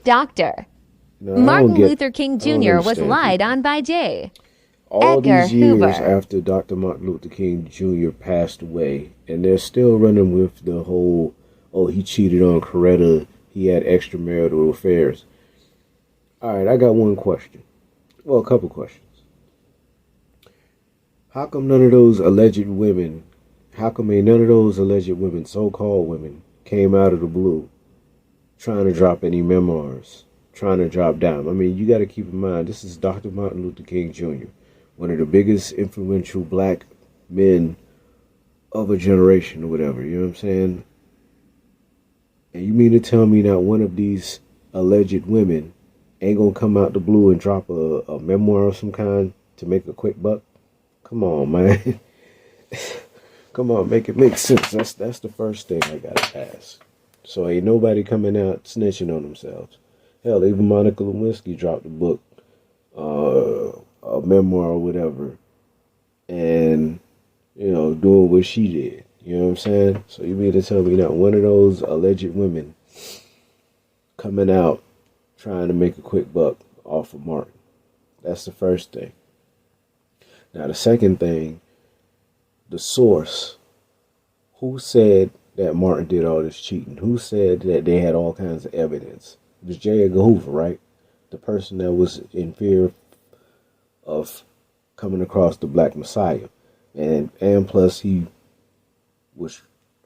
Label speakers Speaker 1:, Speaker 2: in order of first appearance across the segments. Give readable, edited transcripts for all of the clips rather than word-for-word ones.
Speaker 1: Doctor.
Speaker 2: Now,
Speaker 1: Martin Luther King
Speaker 2: I don't
Speaker 1: Jr. was
Speaker 2: understand
Speaker 1: lied
Speaker 2: people.
Speaker 1: on by J.
Speaker 2: All
Speaker 1: Edgar
Speaker 2: these years
Speaker 1: Hoover.
Speaker 2: after Dr. Martin Luther King Jr. passed away, and they're still running with the whole, oh, he cheated on Coretta, he had extramarital affairs. All right, I got one question. Well, a couple questions. How come none of those alleged women, none of those alleged women, so-called women, came out of the blue trying to drop any memoirs, trying to drop down? I mean, you got to keep in mind, this is Dr. Martin Luther King Jr., one of the biggest influential black men of a generation or whatever, you know what I'm saying? And you mean to tell me not one of these alleged women ain't gonna come out the blue and drop a memoir of some kind to make a quick buck? Come on, man. Come on, make it make sense. That's the first thing I gotta ask. So ain't nobody coming out snitching on themselves. Hell, even Monica Lewinsky dropped a book, a memoir or whatever, and doing what she did. You know what I'm saying? So you mean to tell me not one of those alleged women coming out trying to make a quick buck off of Martin? That's the first thing. Now the second thing, the source. Who said that Martin did all this cheating? Who said that they had all kinds of evidence? It was J. Edgar Hoover, right? The person that was in fear of coming across the Black Messiah. And plus he was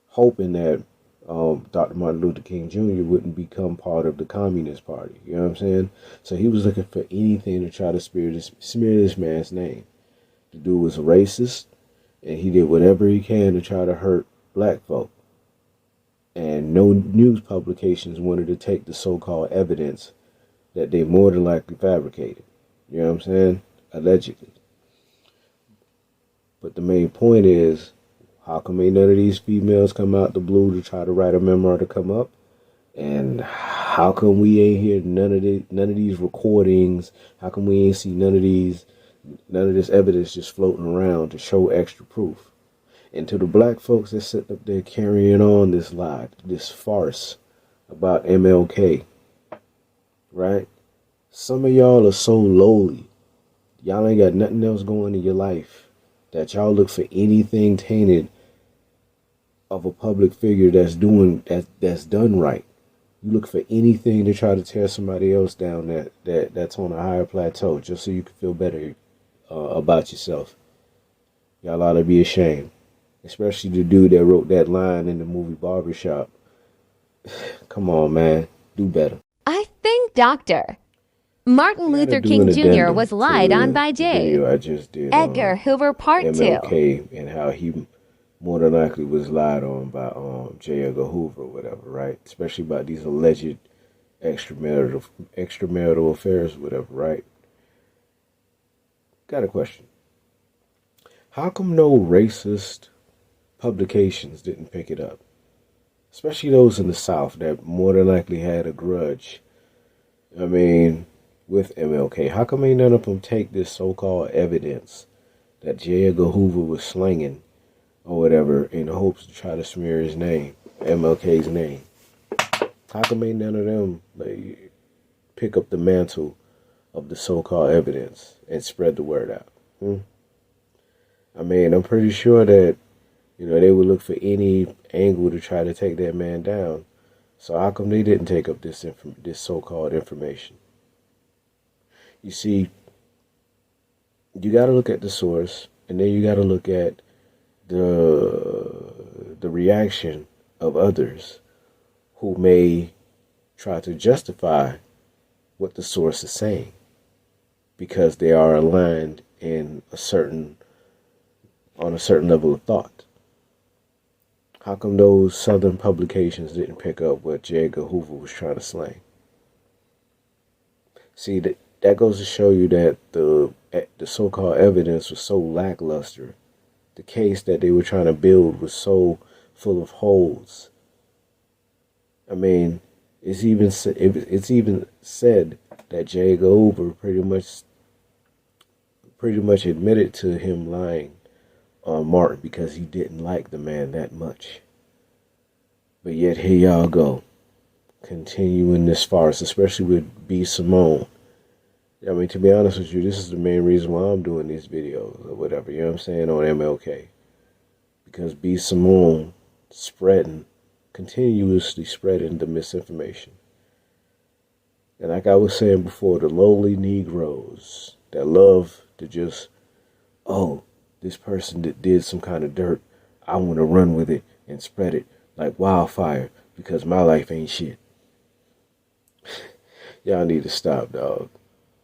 Speaker 2: hoping that Dr. Martin Luther King Jr. wouldn't become part of the Communist Party. You know what I'm saying? So he was looking for anything to try to smear this man's name. The dude was a racist, and he did whatever he can to try to hurt black folk. And no news publications wanted to take the so-called evidence that they more than likely fabricated. You know what I'm saying? Allegedly. But the main point is, how come ain't none of these females come out the blue to try to write a memoir to come up? And how come we ain't hear none of these recordings? How come we ain't see none of this evidence just floating around to show extra proof? And to the black folks that sit up there carrying on this lie, this farce about MLK, right? Some of y'all are so lowly. Y'all ain't got nothing else going in your life that y'all look for anything tainted of a public figure that's done right. You look for anything to try to tear somebody else down that's on a higher plateau just so you can feel better about yourself. Y'all ought to be ashamed. Especially the dude that wrote that line in the movie Barbershop. Come on, man. Do better.
Speaker 1: I think Doctor. Martin Luther King Jr. was lied on by J.
Speaker 2: Video I just did
Speaker 1: Edgar Hoover Part 2.
Speaker 2: MLK and how he more than likely was lied on by J. Edgar Hoover or whatever, right? Especially about these alleged extramarital affairs or whatever, right? Got a question. How come no racist publications didn't pick it up? Especially those in the South that more than likely had a grudge. I mean, with MLK. How come ain't none of them take this so-called evidence that J. Edgar Hoover was slinging or whatever in hopes to try to smear his name, MLK's name? How come ain't none of them pick up the mantle of the so-called evidence and spread the word out? I mean, I'm pretty sure that they would look for any angle to try to take that man down. So how come they didn't take up this so-called information? You see, you got to look at the source, and then you got to look at the reaction of others who may try to justify what the source is saying because they are aligned on a certain level of thought. How come those Southern publications didn't pick up what J. Edgar Hoover was trying to slang? See, that goes to show you that the so-called evidence was so lackluster. The case that they were trying to build was so full of holes. I mean, it's even said that J. Edgar Hoover pretty much admitted to him lying on Martin because he didn't like the man that much. But yet here y'all go, continuing this farce, especially with B. Simone. I mean, to be honest with you, this is the main reason why I'm doing these videos or whatever, you know what I'm saying, on MLK. Because B. Simone continuously spreading the misinformation. And like I was saying before, the lowly Negroes that love to just, oh, this person that did some kind of dirt, I want to run with it and spread it like wildfire because my life ain't shit. Y'all need to stop, dog.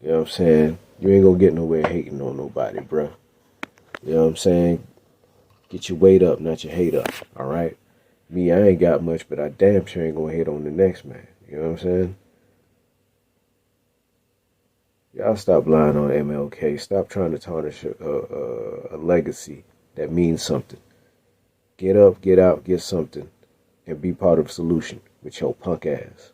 Speaker 2: You know what I'm saying? You ain't gonna get nowhere hating on nobody, bruh. You know what I'm saying? Get your weight up, not your hate up, alright? Me, I ain't got much, but I damn sure ain't gonna hate on the next man. You know what I'm saying? Y'all stop lying on MLK. Stop trying to tarnish a legacy that means something. Get up, get out, get something, and be part of the solution with your punk ass.